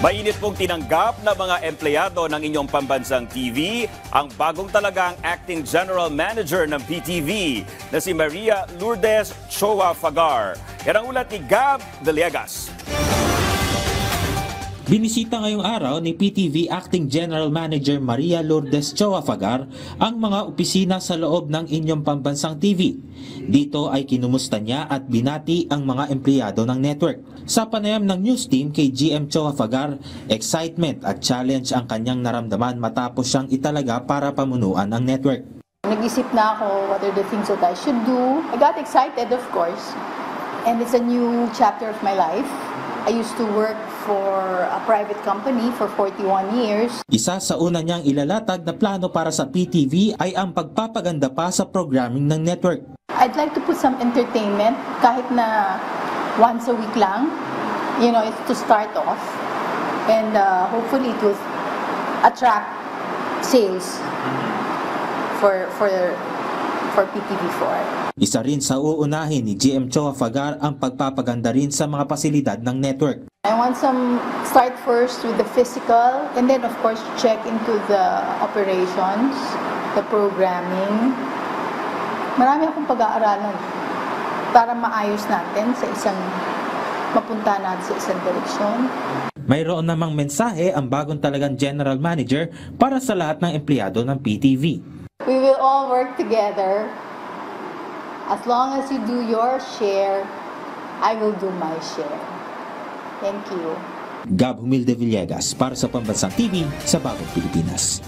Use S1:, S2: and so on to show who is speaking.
S1: Mainit pong tinanggap na mga empleyado ng inyong pambansang TV ang bagong talagang acting general manager ng PTV na si Maria Lourdes Choa Fagar. Yan ang ulat ni Gab Villegas.
S2: Binisita ngayong araw ni PTV Acting General Manager Maria Lourdes Choa Fagar ang mga opisina sa loob ng inyong pambansang TV. Dito ay kinumusta niya at binati ang mga empleyado ng network. Sa panayam ng news team kay GM Choa Fagar, excitement at challenge ang kanyang naramdaman matapos siyang italaga para pamunuan ang network.
S3: Nag-isip na ako what are the things that I should do. I got excited, of course, and it's a new chapter of my life. I used to work for a private company for 41 years.
S2: Isa sa una niyang ilalatag na plano para sa PTV ay ang pagpapaganda pa sa programming ng network.
S3: I'd like to put some entertainment, kahit na once a week lang, it's to start off. And hopefully it will attract sales for PTV4.
S2: Isa rin sa uunahin ni GM Choa Fagar ang pagpapaganda rin sa mga pasilidad ng network.
S3: I want start first with the physical and then of course check into the operations, the programming. Marami akong pag-aaralan para maayos natin mapunta natin sa isang direksyon.
S2: Mayroon namang mensahe ang bagong talagang general manager para sa lahat ng empleyado ng PTV.
S3: We will all work together. As long as you do your share, I will do my share. Thank you.
S2: Gab Humilde Villegas para sa Pambansang TV sa Bagong Pilipinas.